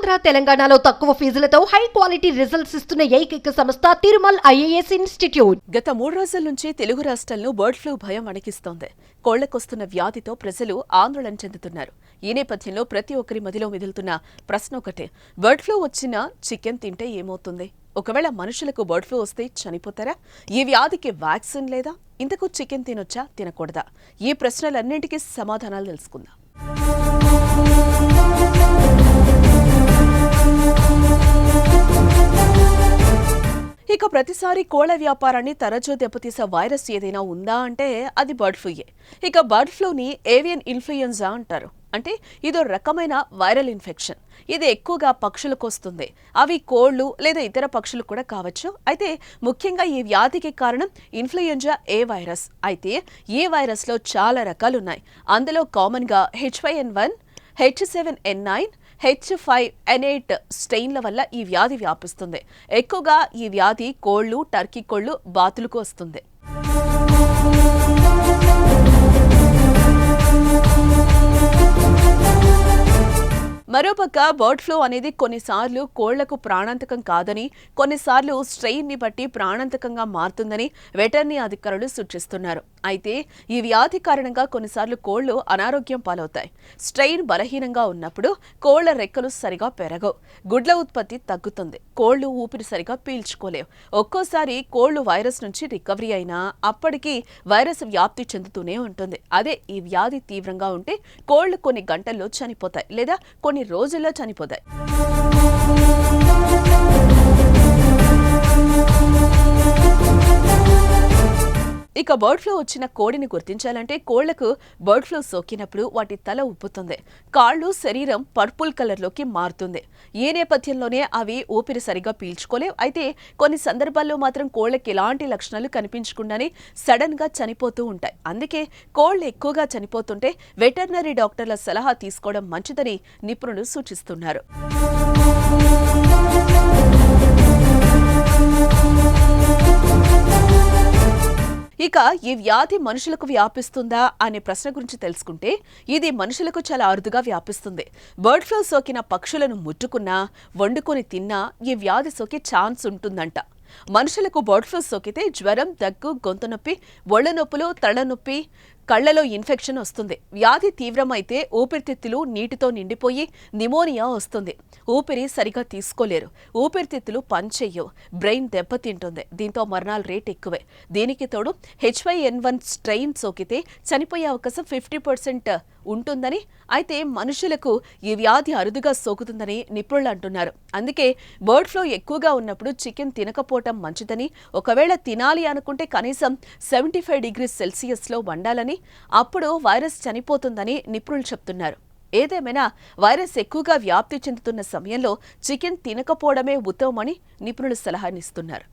ఆంధ్ర తెలంగాణలో తక్కువ ఫీజులతో high quality results ఇస్తున్న ఏకైక సంస్థ తిరుమల్ ఐఏఎస్ ఇన్స్టిట్యూట్. గత 3 రోజుల నుంచి తెలుగు రాష్ట్రాలను బర్డ్ ఫ్లూ భయం వణికిస్తోంది. కోళ్లకొస్తున్న వ్యాధితో ప్రజలు ఆందోళన చెందుతున్నారు. ఈ నేపథ్యంలో ప్రతి ఒక్కరి మదిలో మిదులుతున్న ప్రశ్న ఒకటే, బర్డ్ ఫ్లూ వచ్చినా చికెన్ తింటే ఏమవుతుంది? ఒకవేళ మనుషులకు బర్డ్ ఫ్లూ వస్తే చనిపోతారా? ఈ వ్యాధికి వ్యాక్సిన్ లేదా? ఇంతకు చికెన్ తినొచ్చా తినకూడదా? ఈ ప్రశ్నలన్నింటికీ సమాధానాలు తెలుసుకుందాం. ఇక ప్రతిసారి కోళ్ల వ్యాపారాన్ని తరచూ దెబ్బతీసే వైరస్ ఏదైనా ఉందా అంటే అది బర్డ్ ఫ్లూయే. ఇక బర్డ్ ఫ్లూని ఏవియన్ ఇన్ఫ్లుయెంజా అంటారు. అంటే ఇదో రకమైన వైరల్ ఇన్ఫెక్షన్. ఇది ఎక్కువగా పక్షులకు వస్తుంది. అవి కోళ్లు లేదా ఇతర పక్షులు కూడా కావచ్చు. అయితే ముఖ్యంగా ఈ వ్యాధికి కారణం ఇన్ఫ్లుయెంజా ఏ వైరస్. అయితే ఈ వైరస్లో చాలా రకాలున్నాయి. అందులో కామన్గా H5N1, H7N9, H5N8 స్టెయిన్ల వల్ల ఈ వ్యాధి వ్యాపిస్తుంది. ఎక్కువగా ఈ వ్యాధి కోళ్లు, టర్కీ కోళ్లు, బాతులకు వస్తుంది. మరోపక్క బర్డ్ ఫ్లూ అనేది కొన్నిసార్లు కోళ్లకు ప్రాణాంతకం కాదని, కొన్నిసార్లు స్ట్రెయిన్ ని బట్టి ప్రాణాంతకంగా మారుతుందని వెటర్నరీ అధికారులు సూచిస్తున్నారు. అయితే ఈ వ్యాధి కారణంగా కొన్నిసార్లు కోళ్లు అనారోగ్యం పాలవుతాయి. స్ట్రెయిన్ బలహీనంగా ఉన్నప్పుడు కోళ్ల రెక్కలు సరిగా పెరగవు, గుడ్ల ఉత్పత్తి తగ్గుతుంది, కోళ్లు ఊపిరి సరిగా పీల్చుకోలేవు. ఒక్కోసారి కోళ్లు వైరస్ నుంచి రికవరీ అయినా అప్పటికీ వైరస్ వ్యాప్తి చెందుతూనే ఉంటుంది. అదే ఈ వ్యాధి తీవ్రంగా ఉంటే కోళ్లు కొన్ని గంటల్లో చనిపోతాయి లేదా కొన్ని రోజుల్లో చనిపోతాయి. ఇక బర్డ్ ఫ్లూ వచ్చిన కోడిని గుర్తించాలంటే కోళ్లకు బర్డ్ ఫ్లూ సోకినప్పుడు వాటి తల ఉప్పుతుంది, కాళ్లు, శరీరం పర్పుల్ కలర్లోకి మారుతుంది. ఈ నేపథ్యంలోనే అవి ఊపిరి సరిగా పీల్చుకోలేవు. అయితే కొన్ని సందర్భాల్లో మాత్రం కోళ్లకి ఎలాంటి లక్షణాలు కనిపించకుండానే సడన్ గా చనిపోతూ ఉంటాయి. అందుకే కోళ్లు ఎక్కువగా చనిపోతుంటే వెటర్నరీ డాక్టర్ల సలహా తీసుకోవడం మంచిదని నిపుణులు సూచిస్తున్నారు. ఇక ఈ వ్యాధి మనుషులకు వ్యాపిస్తుందా అనే ప్రశ్న గురించి తెలుసుకుంటే ఇది మనుషులకు చాలా అరుదుగా వ్యాపిస్తుంది. బర్డ్ ఫ్లూ సోకిన పక్షులను ముట్టుకున్నా, వండుకొని తిన్నా ఈ వ్యాధి సోకే ఛాన్స్ ఉంటుందంట. మనుషులకు బర్డ్ ఫ్లూ సోకితే జ్వరం, దగ్గు, గొంతు నొప్పి, ఒళ్ళు నొప్పులు, తలనొప్పి, కళ్లలో ఇన్ఫెక్షన్ వస్తుంది. వ్యాధి తీవ్రమైతే ఊపిరితిత్తులు నీటితో నిండిపోయి నిమోనియా వస్తుంది. ఊపిరి సరిగా తీసుకోలేరు, ఊపిరితిత్తులు పనిచెయ్యవు, బ్రెయిన్ దెబ్బతింటుంది. దీంతో మరణాల రేట్ ఎక్కువే. దీనికి తోడు H5N1 స్ట్రెయిన్ సోకితే చనిపోయే అవకాశం 50% ఉంటుందని, అయితే మనుషులకు ఈ వ్యాధి అరుదుగా సోకుతుందని నిపుణులు అంటున్నారు. అందుకే బర్డ్ ఫ్లూ ఎక్కువగా ఉన్నప్పుడు చికెన్ తినకపోవటం మంచిదని, ఒకవేళ తినాలి అనుకుంటే కనీసం 75 degrees Celsiusలో వండాలని, అప్పుడు వైరస్ చనిపోతుందని నిపుణులు చెప్తున్నారు. ఏదేమైనా వైరస్ ఎక్కువగా వ్యాప్తి చెందుతున్న సమయంలో చికెన్ తినకపోవడమే ఉత్తమమని నిపుణులు సలహానిస్తున్నారు.